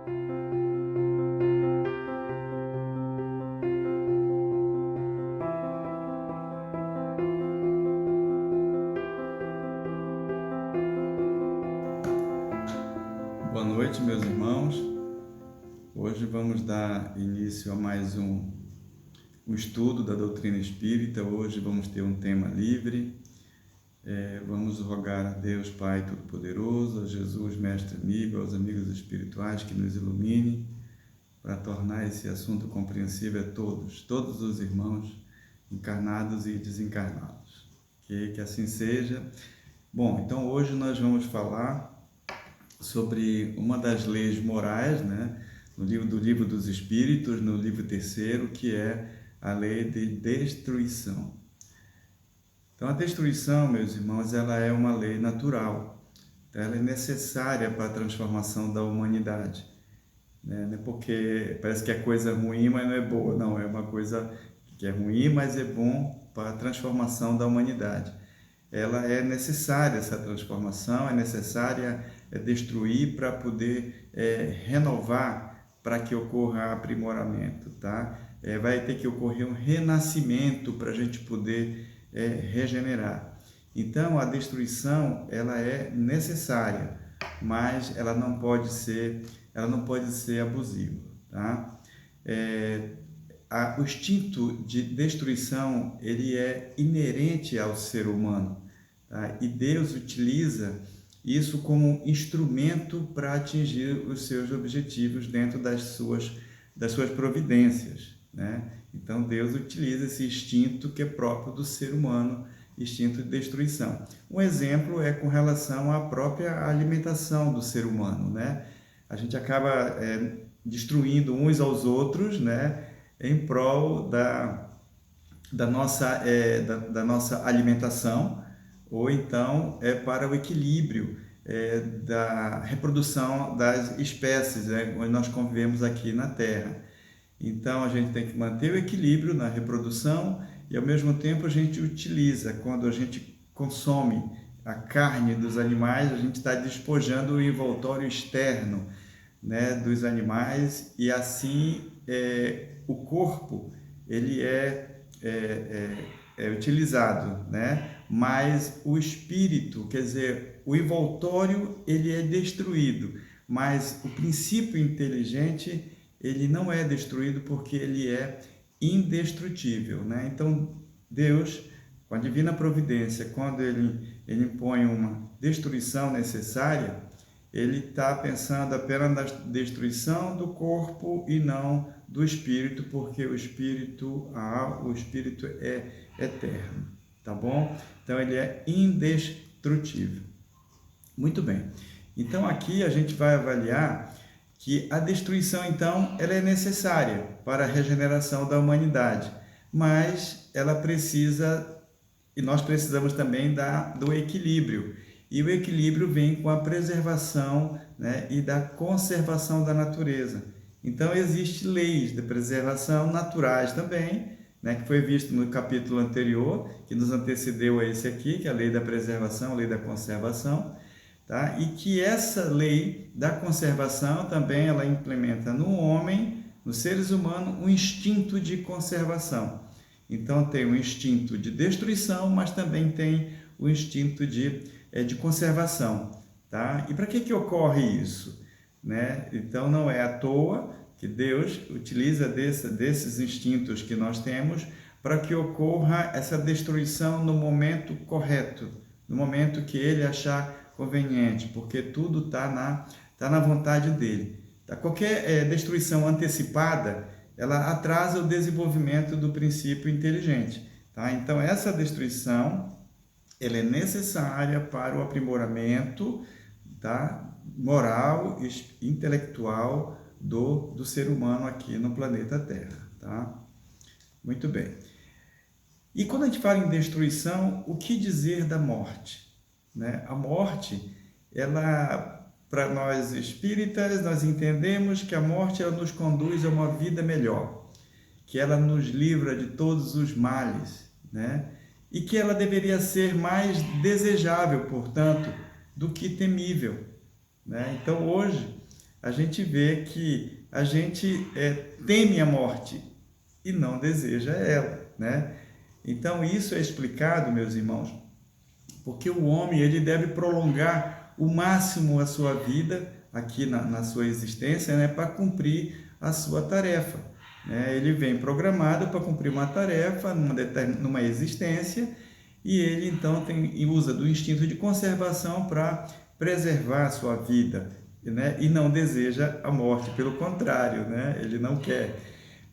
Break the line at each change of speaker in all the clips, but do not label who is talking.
Boa noite, meus irmãos. Hoje vamos dar início a mais um estudo da doutrina espírita. Hoje vamos ter um tema livre. Vamos rogar a Deus Pai Todo-Poderoso, a Jesus Mestre Amigo, aos amigos espirituais que nos ilumine para tornar esse assunto compreensível a todos os irmãos encarnados e desencarnados. Que assim seja. Bom, então hoje nós vamos falar sobre uma das leis morais, né, do livro dos Espíritos, no livro terceiro, que é a lei de destruição. Então, a destruição, meus irmãos, ela é uma lei natural, ela é necessária para a transformação da humanidade, né? Porque parece que é coisa ruim, mas não é boa, não, é uma coisa que é ruim, mas é bom para a transformação da humanidade. Ela é necessária, essa transformação, é necessária destruir para poder renovar, para que ocorra aprimoramento, tá? Vai ter que ocorrer um renascimento para a gente poder regenerar. Então, a destruição, ela é necessária, mas ela não pode ser abusiva, tá? O instinto de destruição, ele é inerente ao ser humano, tá? E Deus utiliza isso como instrumento para atingir os seus objetivos dentro das suas providências, né? Então Deus utiliza esse instinto que é próprio do ser humano, instinto de destruição. Um exemplo é com relação à própria alimentação do ser humano, né? A gente acaba destruindo uns aos outros, né, em prol da nossa alimentação, ou então para o equilíbrio da reprodução das espécies, né, onde nós convivemos aqui na Terra. Então, a gente tem que manter o equilíbrio na reprodução e, ao mesmo tempo, a gente utiliza, quando a gente consome a carne dos animais, a gente está despojando o envoltório externo, né, dos animais, e assim o corpo ele é utilizado, né? Mas o espírito, quer dizer, o envoltório ele é destruído, mas o princípio inteligente ele não é destruído porque ele é indestrutível, né? Então Deus, com a divina providência, quando ele impõe uma destruição necessária, ele está pensando apenas na destruição do corpo e não do espírito, porque o espírito é eterno, tá bom? Então ele é indestrutível. Muito bem. Então aqui a gente vai avaliar que a destruição, então, ela é necessária para a regeneração da humanidade, mas ela precisa, e nós precisamos também do equilíbrio. E o equilíbrio vem com a preservação, né, e da conservação da natureza. Então, existem leis de preservação naturais também, né, que foi visto no capítulo anterior, que nos antecedeu a esse aqui, que é a lei da preservação, a lei da conservação, tá? E que essa lei da conservação também ela implementa no homem, nos seres humanos, um instinto de conservação. Então, tem o instinto de destruição, mas também tem o instinto de conservação, tá? E para que ocorre isso, né? Então, não é à toa que Deus utiliza desses instintos que nós temos para que ocorra essa destruição no momento correto, no momento que Ele achar conveniente, porque tudo está na vontade dele. Tá? Qualquer destruição antecipada, ela atrasa o desenvolvimento do princípio inteligente. Tá? Então, essa destruição ela é necessária para o aprimoramento, tá, moral e intelectual do ser humano aqui no planeta Terra. Tá? Muito bem. E quando a gente fala em destruição, o que dizer da morte? Né? A morte, ela, para nós espíritas, nós entendemos que a morte ela nos conduz a uma vida melhor, que ela nos livra de todos os males, né? E que ela deveria ser mais desejável, portanto, do que temível, né? Então, hoje, a gente vê que a gente teme a morte e não deseja ela, né? Então isso é explicado, meus irmãos, porque o homem ele deve prolongar o máximo a sua vida aqui na sua existência, né, para cumprir a sua tarefa, né? Ele vem programado para cumprir uma tarefa numa existência, e ele então usa do instinto de conservação para preservar a sua vida, né? E não deseja a morte, pelo contrário, né? Ele não quer.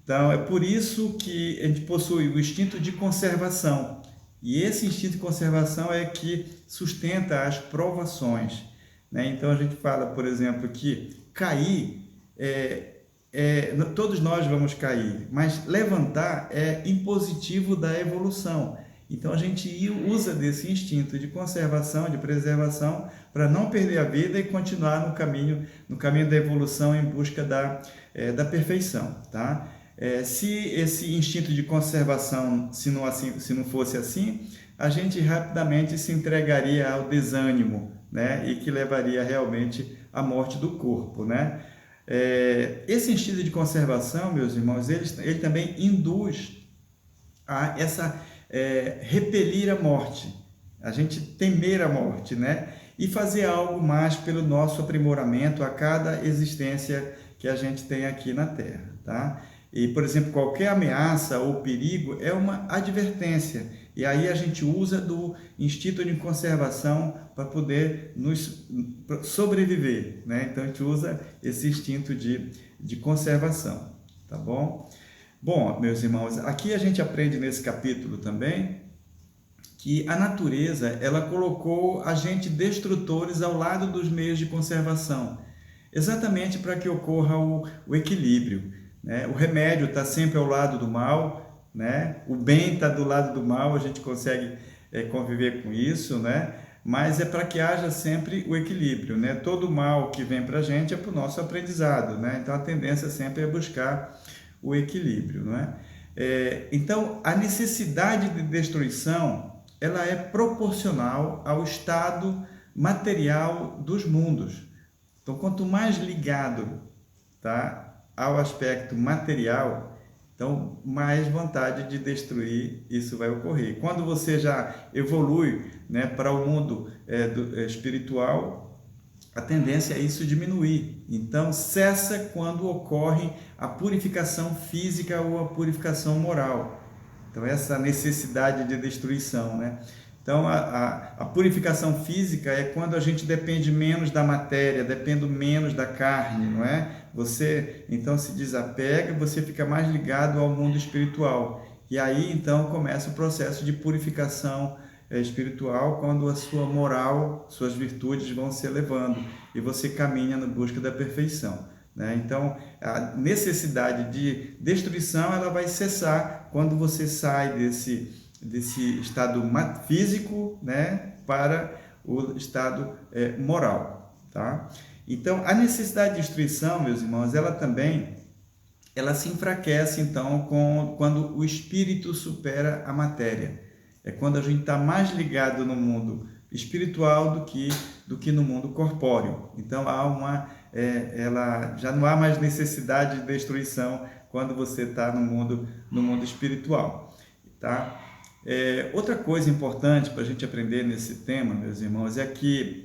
Então é por isso que a gente possui o instinto de conservação, e esse instinto de conservação é que sustenta as provações, né? Então a gente fala, por exemplo, que cair todos nós vamos cair, mas levantar é impositivo da evolução. Então a gente usa desse instinto de conservação, de preservação, para não perder a vida e continuar no caminho da evolução em busca da perfeição, tá? Se esse instinto de conservação, se não fosse assim, a gente rapidamente se entregaria ao desânimo, né? E que levaria realmente à morte do corpo, né? Esse instinto de conservação, meus irmãos, ele também induz a repelir a morte, a gente temer a morte, né? E fazer algo mais pelo nosso aprimoramento a cada existência que a gente tem aqui na Terra, tá? E, por exemplo, qualquer ameaça ou perigo é uma advertência, e aí a gente usa do instinto de conservação para poder sobreviver, né? Então a gente usa esse instinto de conservação, tá bom? Bom, meus irmãos, aqui a gente aprende nesse capítulo também que a natureza, ela colocou agentes destrutores ao lado dos meios de conservação, exatamente para que ocorra o equilíbrio, né? O remédio está sempre ao lado do mal, né? O bem está do lado do mal, a gente consegue conviver com isso, né? Mas é para que haja sempre o equilíbrio, né? Todo mal que vem para a gente é para o nosso aprendizado, né? Então a tendência sempre é buscar o equilíbrio, não é? Então a necessidade de destruição, ela é proporcional ao estado material dos mundos. Então quanto mais ligado, tá, ao aspecto material, então mais vontade de destruir isso vai ocorrer. Quando você já evolui, né, para o mundo espiritual, a tendência é isso diminuir. Então cessa quando ocorre a purificação física ou a purificação moral. Então essa necessidade de destruição, né? Então a purificação física é quando a gente depende menos da matéria, depende menos da carne, não é? Você então se desapega, você fica mais ligado ao mundo espiritual. E aí então começa o processo de purificação espiritual, quando a sua moral, suas virtudes vão se elevando e você caminha na busca da perfeição, né? Então a necessidade de destruição, ela vai cessar quando você sai desse estado físico, né, para o estado moral, tá? Então a necessidade de destruição, meus irmãos, ela se enfraquece então quando o espírito supera a matéria. É quando a gente está mais ligado no mundo espiritual do que no mundo corpóreo. Então ela já não há mais necessidade de destruição quando você está no mundo espiritual, tá? Outra coisa importante para a gente aprender nesse tema, meus irmãos, é que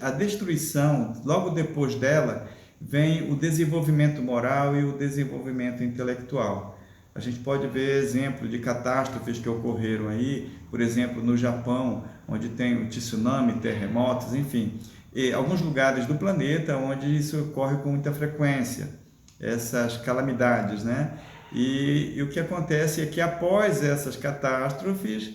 a destruição, logo depois dela, vem o desenvolvimento moral e o desenvolvimento intelectual. A gente pode ver exemplo de catástrofes que ocorreram aí, por exemplo, no Japão, onde tem o tsunami, terremotos, enfim, e alguns lugares do planeta onde isso ocorre com muita frequência, essas calamidades, né? E o que acontece é que após essas catástrofes,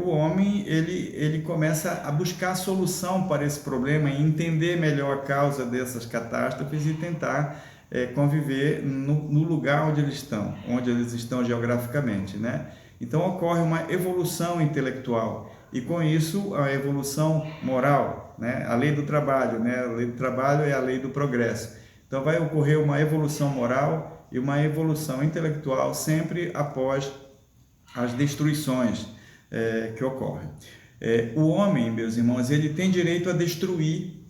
o homem ele começa a buscar solução para esse problema e entender melhor a causa dessas catástrofes e tentar conviver no lugar onde eles estão geograficamente, né? Então ocorre uma evolução intelectual e com isso a evolução moral, né? A lei do trabalho, né? A lei do trabalho é a lei do progresso. Então vai ocorrer uma evolução moral e uma evolução intelectual sempre após as destruições que ocorrem. O homem, meus irmãos, ele tem direito a destruir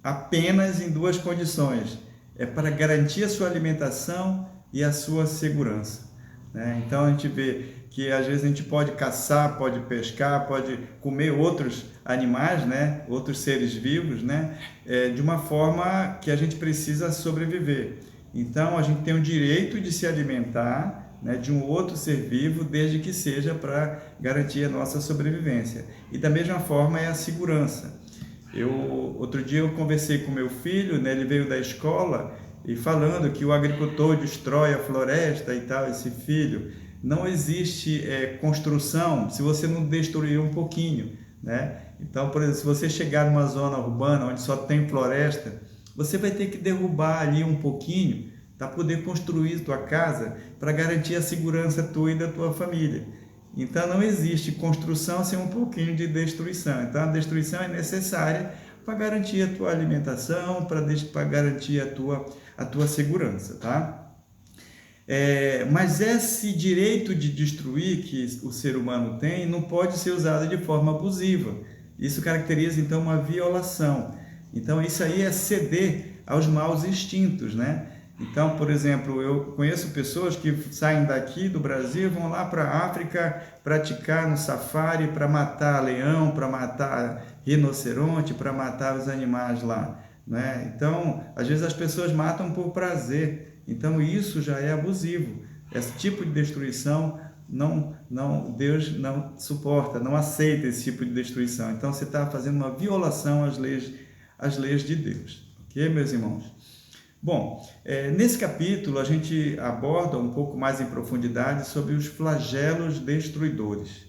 apenas em duas condições: é para garantir a sua alimentação e a sua segurança, né? Então a gente vê que às vezes a gente pode caçar, pode pescar, pode comer outros animais, né? Outros seres vivos, né? De uma forma que a gente precisa sobreviver. Então a gente tem o direito de se alimentar, né, de um outro ser vivo, desde que seja para garantir a nossa sobrevivência. E da mesma forma é a segurança. Outro dia eu conversei com meu filho, né, ele veio da escola e falando que o agricultor destrói a floresta e tal, esse filho. Não existe construção se você não destruir um pouquinho, né? Então, por exemplo, se você chegar numa zona urbana onde só tem floresta, você vai ter que derrubar ali um pouquinho para poder construir tua casa, para garantir a segurança tua e da tua família. Então não existe construção sem um pouquinho de destruição. Então a destruição é necessária para garantir a tua alimentação, para garantir a tua segurança, tá? Mas esse direito de destruir que o ser humano tem não pode ser usado de forma abusiva. Isso caracteriza então uma violação. Então isso aí é ceder aos maus instintos, né? Então, por exemplo, eu conheço pessoas que saem daqui do Brasil, vão lá para a África praticar no safari para matar leão, para matar rinoceronte, para matar os animais lá, né? Então, às vezes as pessoas matam por prazer. Então, isso já é abusivo. Esse tipo de destruição Deus não suporta, não aceita esse tipo de destruição. Então, você está fazendo uma violação às leis de Deus. Ok, meus irmãos? Bom, nesse capítulo a gente aborda um pouco mais em profundidade sobre os flagelos destruidores.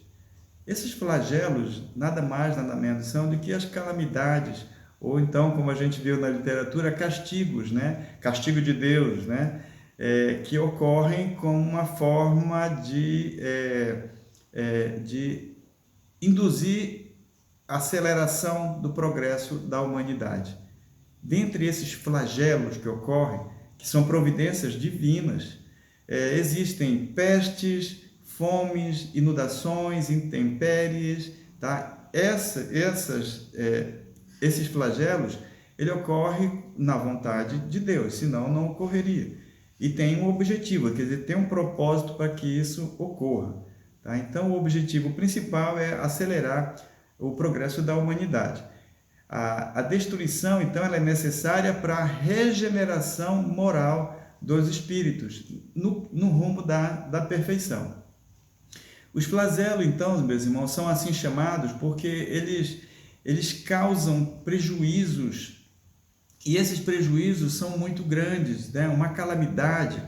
Esses flagelos, nada mais, nada menos, são do que as calamidades, ou então, como a gente viu na literatura, castigos, né? Castigo de Deus, né? Que ocorrem como uma forma de induzir a aceleração do progresso da humanidade. Dentre esses flagelos que ocorrem, que são providências divinas, existem pestes, fomes, inundações, intempéries, tá? Esses flagelos, ele ocorre na vontade de Deus, senão não ocorreria. E tem um objetivo, quer dizer, tem um propósito para que isso ocorra, tá? Então, o objetivo principal é acelerar o progresso da humanidade. A destruição, então, ela é necessária para a regeneração moral dos espíritos, no rumo da perfeição. Os flagelos, então, meus irmãos, são assim chamados porque eles causam prejuízos, e esses prejuízos são muito grandes, né? Uma calamidade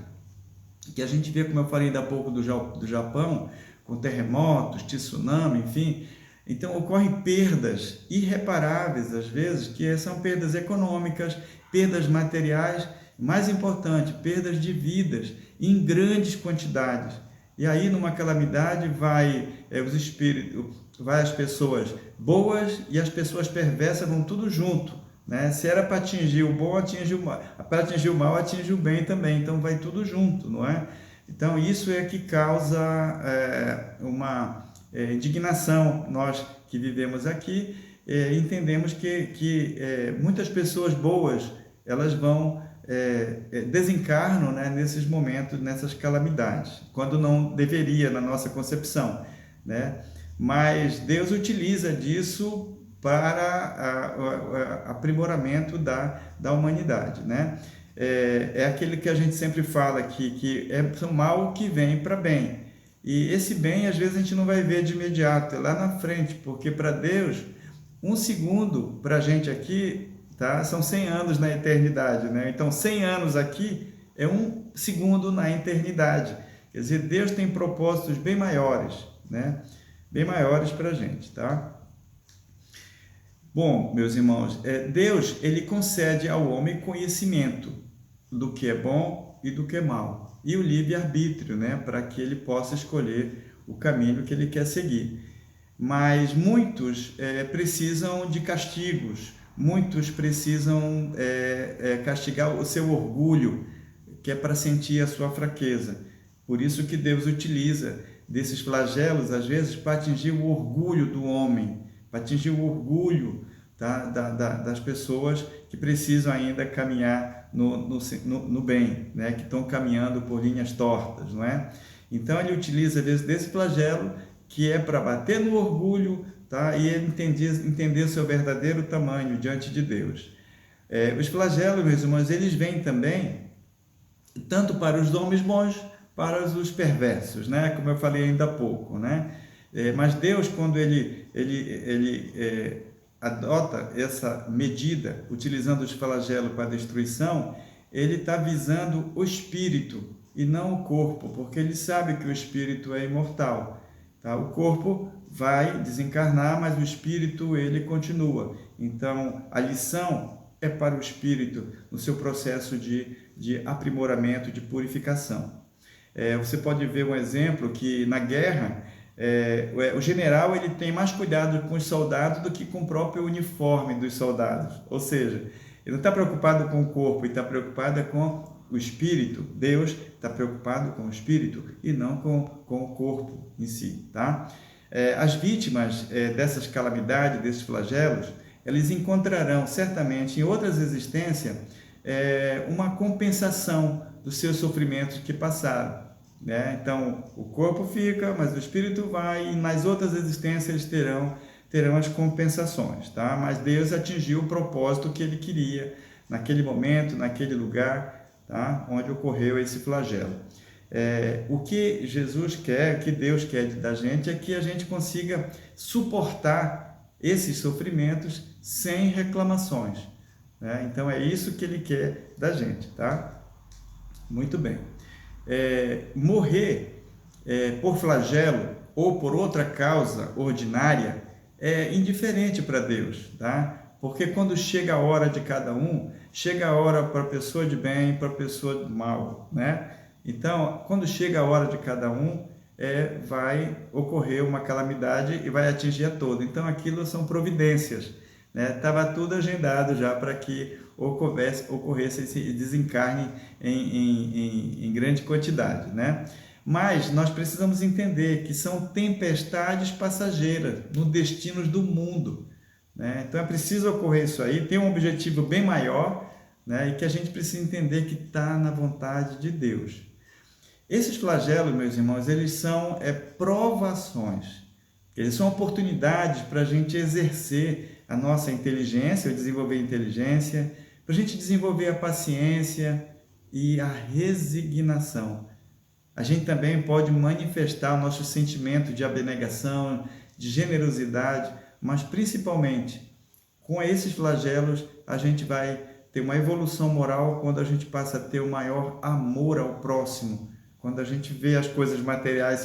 que a gente vê, como eu falei ainda há pouco do Japão, com terremotos, tsunami, enfim. Então, ocorrem perdas irreparáveis, às vezes, que são perdas econômicas, perdas materiais, mais importante, perdas de vidas em grandes quantidades. E aí, numa calamidade, vai as pessoas boas e as pessoas perversas vão tudo junto, né? Se era para atingir o bom, atinge o mal. Para atingir o mal, atinge o bem também. Então, vai tudo junto, não é? Então, isso é que causa uma indignação. Nós que vivemos aqui entendemos que muitas pessoas boas elas vão desencarnam, né, nesses momentos, nessas calamidades, quando não deveria na nossa concepção, né? Mas Deus utiliza disso para aprimoramento da humanidade, né? É aquele que a gente sempre fala que é o mal que vem para bem. E esse bem, às vezes, a gente não vai ver de imediato, é lá na frente, porque para Deus, um segundo para a gente aqui, tá? São 100 anos na eternidade, né? Então, 100 anos aqui é um segundo na eternidade. Quer dizer, Deus tem propósitos bem maiores, né? Bem maiores para a gente, tá? Bom, meus irmãos, Deus, ele concede ao homem conhecimento do que é bom e do que é mal. E o livre-arbítrio, né, para que ele possa escolher o caminho que ele quer seguir. Mas muitos precisam de castigos, muitos precisam castigar o seu orgulho, que é para sentir a sua fraqueza. Por isso que Deus utiliza desses flagelos, às vezes, para atingir o orgulho do homem, para atingir o orgulho tá? Das pessoas que precisam ainda caminhar no bem, né? Que estão caminhando por linhas tortas, não é? Então ele utiliza desse flagelo que é para bater no orgulho, tá? E ele entender o seu verdadeiro tamanho diante de Deus. Os flagelos, meus irmãos, eles vêm também tanto para os homens bons, para os perversos, né? Como eu falei ainda há pouco, né? Mas Deus, quando ele adota essa medida, utilizando os flagelos para destruição, ele está visando o espírito e não o corpo, porque ele sabe que o espírito é imortal, tá? O corpo vai desencarnar, mas o espírito ele continua. Então, a lição é para o espírito no seu processo de aprimoramento, de purificação. Você pode ver um exemplo que na guerra, o general ele tem mais cuidado com os soldados do que com o próprio uniforme dos soldados. Ou seja, ele não está preocupado com o corpo, ele está preocupado com o espírito. Deus está preocupado com o espírito e não com o corpo em si, tá? As vítimas dessas calamidades, desses flagelos, eles encontrarão certamente em outras existências uma compensação dos seus sofrimentos que passaram, né? Então, o corpo fica, mas o espírito vai, e nas outras existências terão as compensações, tá? Mas Deus atingiu o propósito que ele queria naquele momento, naquele lugar, tá? Onde ocorreu esse flagelo. O que Jesus quer, o que Deus quer da gente é que a gente consiga suportar esses sofrimentos sem reclamações, né? Então é isso que ele quer da gente, tá? Muito bem. Morrer por flagelo ou por outra causa ordinária é indiferente para Deus, tá? Porque quando chega a hora de cada um, chega a hora para a pessoa de bem e para a pessoa de mal, né? Então, quando chega a hora de cada um, vai ocorrer uma calamidade e vai atingir a todos. Então, aquilo são providências, né? Estava tudo agendado já para que ocorresse esse desencarne em grande quantidade, né? Mas nós precisamos entender que são tempestades passageiras no destinos do mundo, né? Então é preciso ocorrer isso aí, tem um objetivo bem maior, né? E que a gente precisa entender que está na vontade de Deus. Esses flagelos, meus irmãos, eles são provações, eles são oportunidades para a gente exercer a nossa inteligência, desenvolver a inteligência, para a gente desenvolver a paciência e a resignação. A gente também pode manifestar o nosso sentimento de abnegação, de generosidade, mas principalmente com esses flagelos a gente vai ter uma evolução moral quando a gente passa a ter o maior amor ao próximo, quando a gente vê as coisas materiais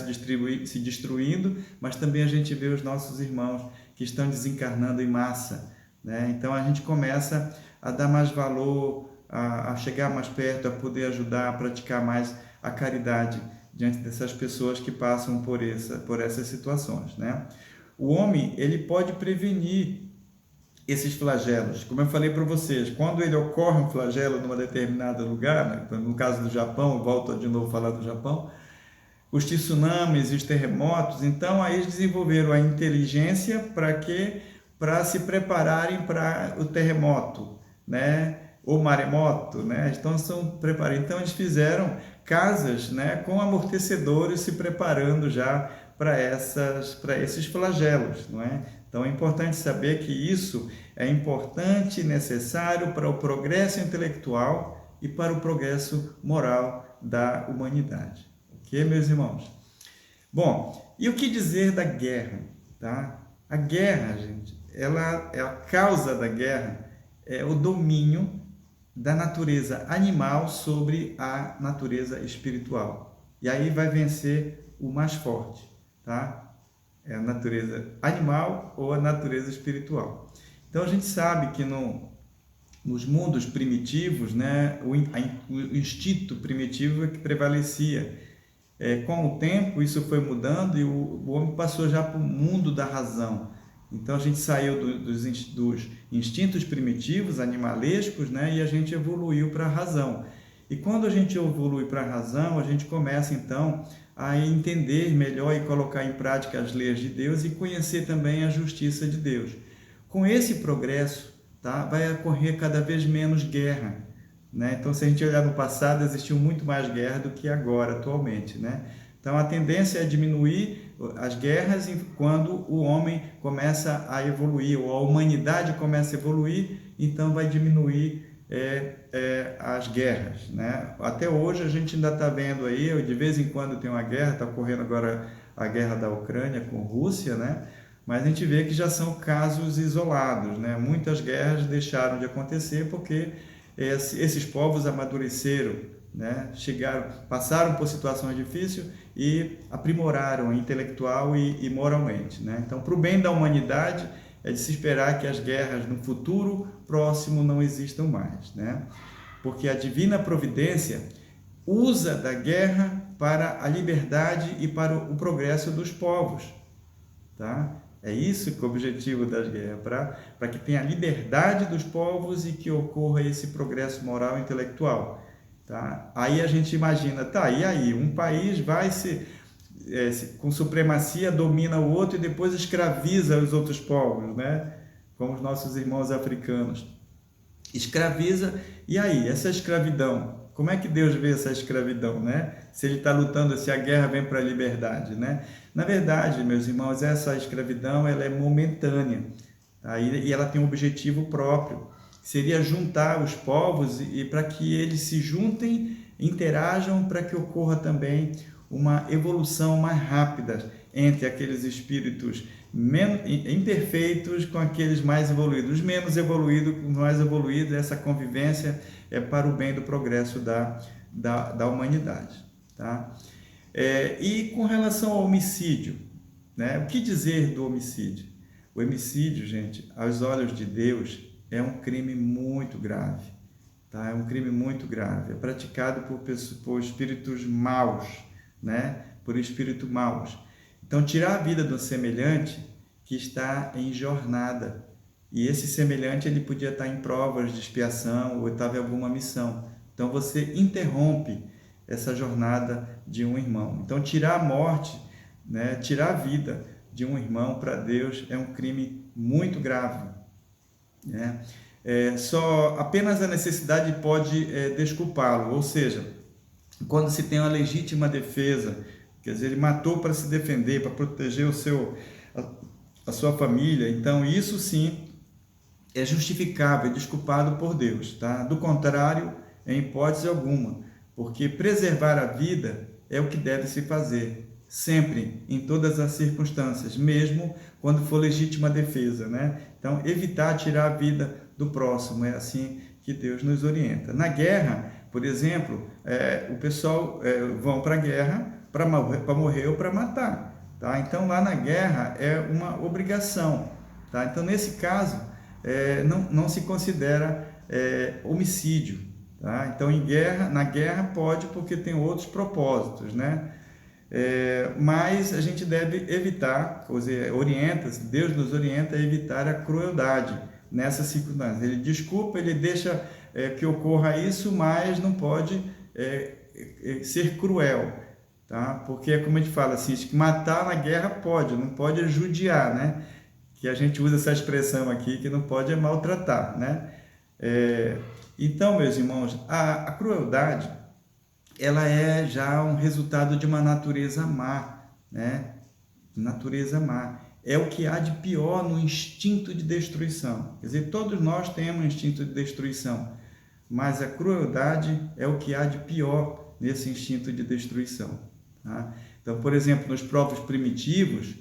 se destruindo, mas também a gente vê os nossos irmãos que estão desencarnando em massa, né? Então a gente começa a dar mais valor, a chegar mais perto, a poder ajudar, a praticar mais a caridade diante dessas pessoas que passam por essas situações, né? O homem, ele pode prevenir esses flagelos. Como eu falei para vocês, quando ele ocorre um flagelo num determinado lugar, né? No caso do Japão, eu volto de novo a falar do Japão, os tsunamis e os terremotos, então aí eles desenvolveram a inteligência para se prepararem para o terremoto, né? O maremoto, né? Então são preparados. Então eles fizeram casas, né, com amortecedores se preparando já para esses flagelos, não é? Então é importante saber que isso é importante e necessário para o progresso intelectual e para o progresso moral da humanidade. Ok, meus irmãos? Bom, e o que dizer da guerra, tá? A guerra, gente, a causa da guerra é o domínio da natureza animal sobre a natureza espiritual. E aí vai vencer o mais forte, tá? É a natureza animal ou a natureza espiritual. Então a gente sabe que nos mundos primitivos, né, o instinto primitivo é que prevalecia. Com o tempo isso foi mudando e o homem passou já para o mundo da razão. Então a gente saiu dos instintos primitivos, animalescos, né, e a gente evoluiu para a razão. E quando a gente evolui para a razão, a gente começa então a entender melhor e colocar em prática as leis de Deus e conhecer também a justiça de Deus. Com esse progresso, tá, vai ocorrer cada vez menos guerra, né? Então, se a gente olhar no passado, existiu muito mais guerra do que agora, atualmente, né? Então, a tendência é diminuir as guerras quando o homem começa a evoluir, ou a humanidade começa a evoluir, então vai diminuir as guerras, né? Até hoje a gente ainda está vendo aí, de vez em quando tem uma guerra, está ocorrendo agora a guerra da Ucrânia com a Rússia, né? Mas a gente vê que já são casos isolados, né? Muitas guerras deixaram de acontecer porque esses povos amadureceram, né? Passaram por situações difíceis e aprimoraram intelectual e moralmente, né? Então, para o bem da humanidade, é de se esperar que as guerras no futuro próximo não existam mais, né? Porque a divina providência usa da guerra para a liberdade e para o progresso dos povos, tá? É isso que é o objetivo das guerras, para que tenha a liberdade dos povos e que ocorra esse progresso moral e intelectual, tá? Aí a gente imagina, tá, e aí? Um país vai com supremacia domina o outro e depois escraviza os outros povos, né? Como os nossos irmãos africanos. Escraviza, e aí? Essa escravidão, como é que Deus vê essa escravidão, né? Se ele está lutando, se a guerra vem para a liberdade, né? Na verdade, meus irmãos, essa escravidão ela é momentânea, tá? E ela tem um objetivo próprio, seria juntar os povos e para que eles se juntem, interajam, para que ocorra também uma evolução mais rápida entre aqueles espíritos imperfeitos com aqueles mais evoluídos, os menos evoluídos com os mais evoluídos. Essa convivência é para o bem do progresso da humanidade, tá? E com relação ao homicídio, né? O que dizer do homicídio? O homicídio, gente, aos olhos de Deus, é um crime muito grave, tá? É um crime muito grave, é praticado por espíritos maus, né? Por espíritos maus. Então, tirar a vida do semelhante que está em jornada, e esse semelhante ele podia estar em provas de expiação ou estava em alguma missão. Então, você interrompe essa jornada de um irmão. Então, tirar a morte, né? Tirar a vida de um irmão para Deus é um crime muito grave, né? Apenas a necessidade pode desculpá-lo, ou seja, quando se tem uma legítima defesa, quer dizer, ele matou para se defender, para proteger a sua família, então isso sim é justificável, é desculpado por Deus, tá? Do contrário, em hipótese alguma, porque preservar a vida é o que deve se fazer, sempre, em todas as circunstâncias, mesmo quando for legítima defesa, né? Então, evitar tirar a vida do próximo, é assim que Deus nos orienta. Na guerra, por exemplo, o pessoal vão para a guerra para morrer ou para matar, tá? Então, lá na guerra é uma obrigação, tá? Então, nesse caso, não se considera homicídio, tá? Então, na guerra pode, porque tem outros propósitos, né? Mas a gente deve evitar, Deus nos orienta a evitar a crueldade nessas circunstâncias. Ele desculpa, ele deixa que ocorra isso, mas não pode ser cruel, tá? Porque, como a gente fala assim, matar na guerra pode, não pode judiar, né? Que a gente usa essa expressão aqui, que não pode maltratar, né? Então, meus irmãos, a crueldade, ela é já um resultado de uma natureza má, né? Natureza má. É o que há de pior no instinto de destruição. Quer dizer, todos nós temos um instinto de destruição, mas a crueldade é o que há de pior nesse instinto de destruição, tá? Então, por exemplo, nos povos primitivos,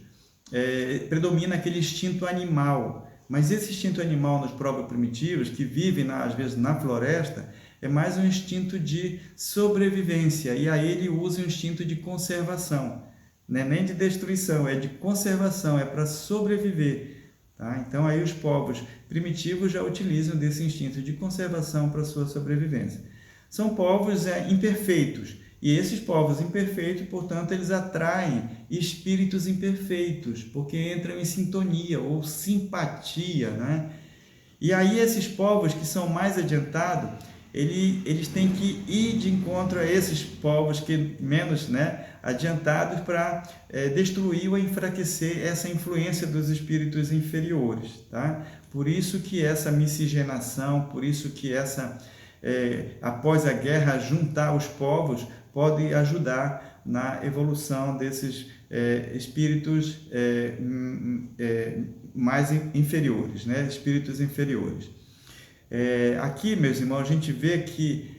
predomina aquele instinto animal, mas esse instinto animal nos povos primitivos, que vivem às vezes na floresta, é mais um instinto de sobrevivência, e aí ele usa o instinto de conservação, não é nem de destruição, é de conservação, é para sobreviver, tá? Então aí os povos primitivos já utilizam desse instinto de conservação para sua sobrevivência. São povos imperfeitos, e esses povos imperfeitos, portanto, eles atraem espíritos imperfeitos, porque entram em sintonia ou simpatia, né? E aí esses povos que são mais adiantados, eles têm que ir de encontro a esses povos que menos, né, adiantados, para destruir ou enfraquecer essa influência dos espíritos inferiores, tá? Por isso que essa miscigenação, por isso que após a guerra, juntar os povos pode ajudar na evolução desses espíritos mais inferiores, né? Espíritos inferiores. Aqui, meus irmãos, a gente vê que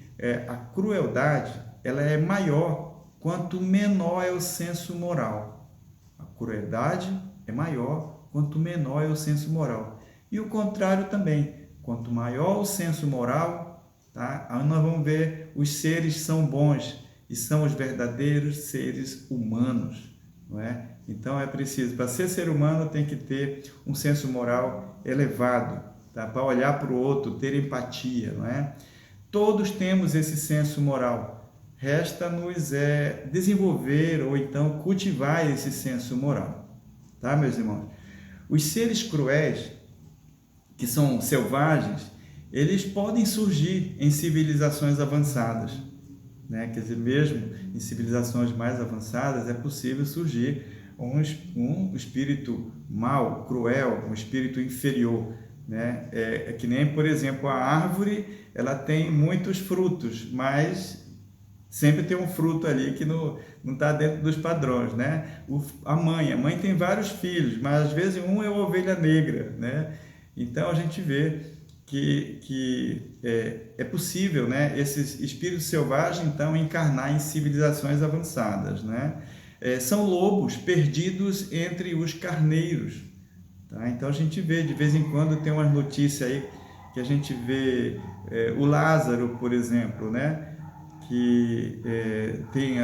a crueldade ela é maior quanto menor é o senso moral. A crueldade é maior quanto menor é o senso moral. E o contrário também, quanto maior o senso moral, tá? Aí nós vamos ver os seres são bons e são os verdadeiros seres humanos, não é? Então é preciso, para ser ser humano tem que ter um senso moral elevado, tá? Para olhar para o outro, ter empatia, não é? Todos temos esse senso moral, resta-nos desenvolver ou então cultivar esse senso moral, tá, meus irmãos? Os seres cruéis, que são selvagens, eles podem surgir em civilizações avançadas, né? Quer dizer, mesmo em civilizações mais avançadas é possível surgir um espírito mau, cruel, um espírito inferior, né? É que nem, por exemplo, a árvore, ela tem muitos frutos, mas sempre tem um fruto ali que não está dentro dos padrões, né? A mãe tem vários filhos, mas às vezes um é ovelha negra, né? Então a gente vê que é possível, né, esses espíritos selvagens então encarnar em civilizações avançadas, né? São lobos perdidos entre os carneiros, tá? Então a gente vê, de vez em quando tem umas notícias aí que a gente vê o Lázaro, por exemplo, né? Que tem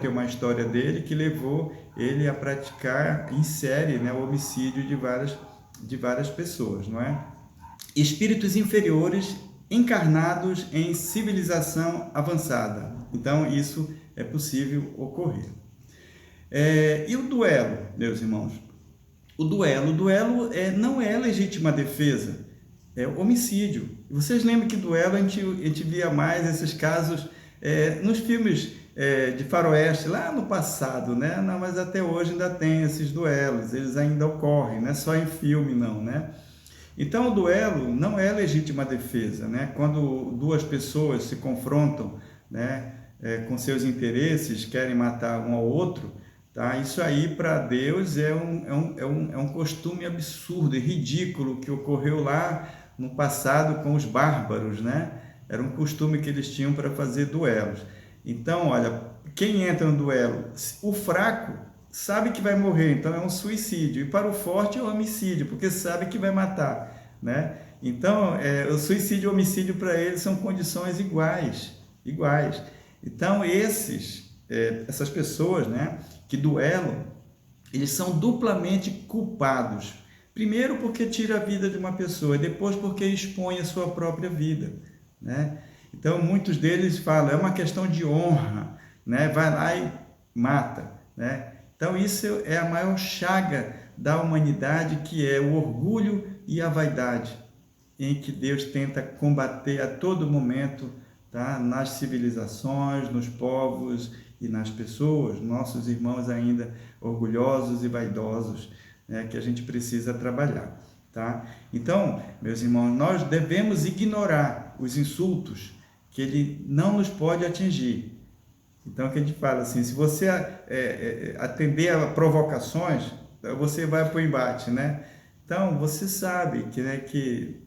uma história dele que levou ele a praticar em série, né, o homicídio de várias pessoas, não é? Espíritos inferiores encarnados em civilização avançada. Então, isso é possível ocorrer. E o duelo, meus irmãos? O duelo não é legítima defesa, é homicídio. Vocês lembram que duelo a gente via mais esses casos nos filmes de faroeste lá no passado, né? Não, mas até hoje ainda tem esses duelos, eles ainda ocorrem, não é só em filme não, né? Então o duelo não é legítima defesa, né? Quando duas pessoas se confrontam, né, com seus interesses, querem matar um ao outro, tá? Isso aí para Deus é um costume absurdo e ridículo que ocorreu lá no passado com os bárbaros, né? Era um costume que eles tinham para fazer duelos. Então, olha, quem entra no duelo, o fraco sabe que vai morrer, então é um suicídio. E para o forte é um homicídio, porque sabe que vai matar, né? Então, o suicídio e o homicídio para eles são condições iguais. Então, essas pessoas, né, que duelam, eles são duplamente culpados. Primeiro porque tira a vida de uma pessoa, depois porque expõe a sua própria vida, né? Então, muitos deles falam, é uma questão de honra, né? Vai lá e mata, né? Então, isso é a maior chaga da humanidade, que é o orgulho e a vaidade, em que Deus tenta combater a todo momento, tá? Nas civilizações, nos povos e nas pessoas, nossos irmãos ainda orgulhosos e vaidosos, né? Que a gente precisa trabalhar, tá? Então, meus irmãos, nós devemos ignorar os insultos que ele não nos pode atingir. Então, que a gente fala assim, se você atender a provocações, você vai para o embate, né? Então, você sabe que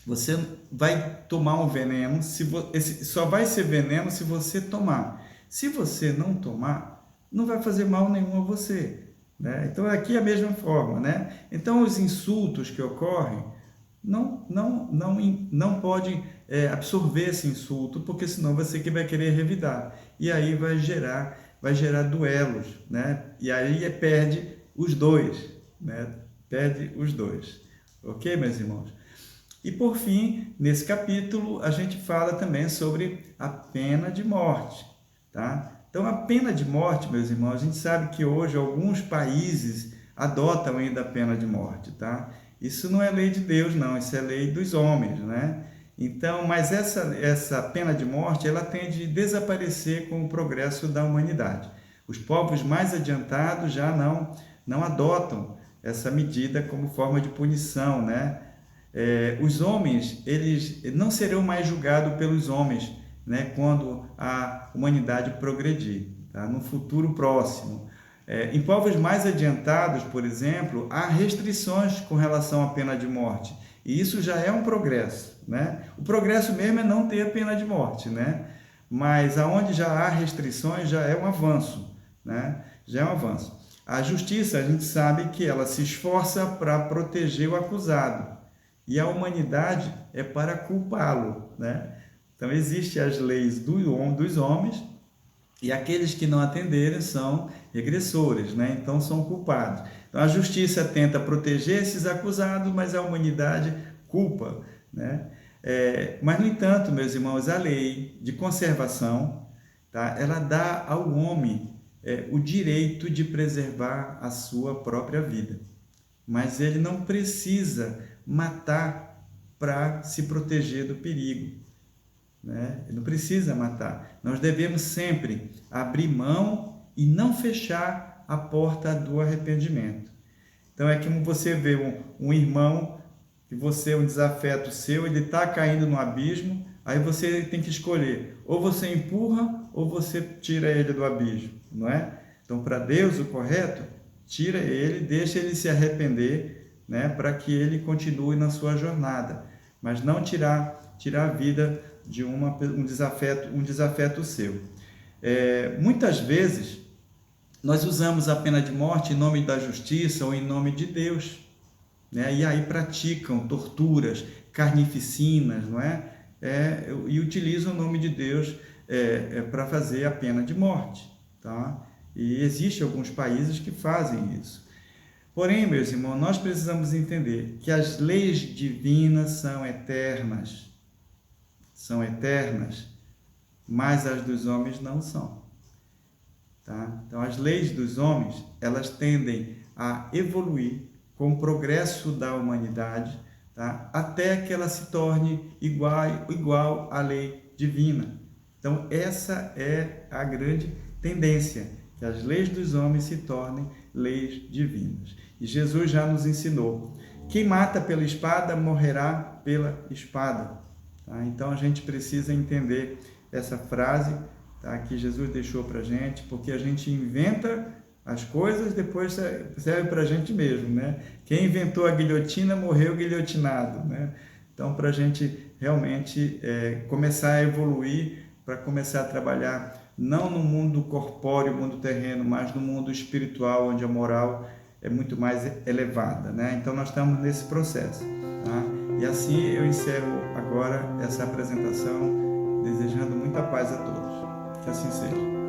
você vai tomar um veneno, só vai ser veneno se você tomar. Se você não tomar, não vai fazer mal nenhum a você, né? Então, aqui é a mesma forma, né? Então, os insultos que ocorrem, não pode absorver esse insulto, porque senão você que vai querer revidar. E aí vai gerar duelos, né? E aí perde os dois, né? Perde os dois. Ok, meus irmãos? E por fim, nesse capítulo, a gente fala também sobre a pena de morte, tá? Então, a pena de morte, meus irmãos, a gente sabe que hoje alguns países adotam ainda a pena de morte, tá? Isso não é lei de Deus, não, isso é lei dos homens, né? Então, mas essa pena de morte, ela tende a desaparecer com o progresso da humanidade. Os povos mais adiantados já não adotam essa medida como forma de punição, né? Os homens, eles não serão mais julgados pelos homens, né? Quando a humanidade progredir, tá? No futuro próximo. Em povos mais adiantados, por exemplo, há restrições com relação à pena de morte. E isso já é um progresso, né? O progresso mesmo é não ter a pena de morte, né? Mas aonde já há restrições, já é um avanço, né? Já é um avanço. A justiça, a gente sabe que ela se esforça para proteger o acusado. E a humanidade é para culpá-lo, né? Então, existem as leis dos homens e aqueles que não atenderem são regressores, né? Então são culpados. Então a justiça tenta proteger esses acusados, mas a humanidade culpa, né? Mas no entanto, meus irmãos, a lei de conservação, tá? Ela dá ao homem o direito de preservar a sua própria vida, mas ele não precisa matar para se proteger do perigo, né? Ele não precisa matar. Nós devemos sempre abrir mão e não fechar a porta do arrependimento. Então é como você vê um irmão que você, um desafeto seu, ele está caindo no abismo, aí você tem que escolher, ou você empurra ou você tira ele do abismo, não é? Então, para Deus, o correto, tira ele, deixa ele se arrepender, né, para que ele continue na sua jornada, mas não tirar a vida de um desafeto seu. Muitas vezes, nós usamos a pena de morte em nome da justiça ou em nome de Deus, né? E aí praticam torturas, carnificinas, não é? E utilizam o nome de Deus para fazer a pena de morte, tá? E existem alguns países que fazem isso. Porém, meus irmãos, nós precisamos entender que as leis divinas são eternas, mas as dos homens não são. Tá? Então, as leis dos homens, elas tendem a evoluir com o progresso da humanidade, tá? Até que ela se torne igual à lei divina. Então, essa é a grande tendência, que as leis dos homens se tornem leis divinas. E Jesus já nos ensinou: quem mata pela espada, morrerá pela espada. Tá? Então, a gente precisa entender essa frase, tá, que Jesus deixou para a gente, porque a gente inventa as coisas, depois serve para a gente mesmo, né? Quem inventou a guilhotina morreu guilhotinado, né? Então, para a gente realmente começar a evoluir, para começar a trabalhar não no mundo corpóreo, mundo terreno, mas no mundo espiritual, onde a moral é muito mais elevada, né? Então, nós estamos nesse processo, tá? E assim eu encerro agora essa apresentação, desejando muita paz a todos. Que assim seja.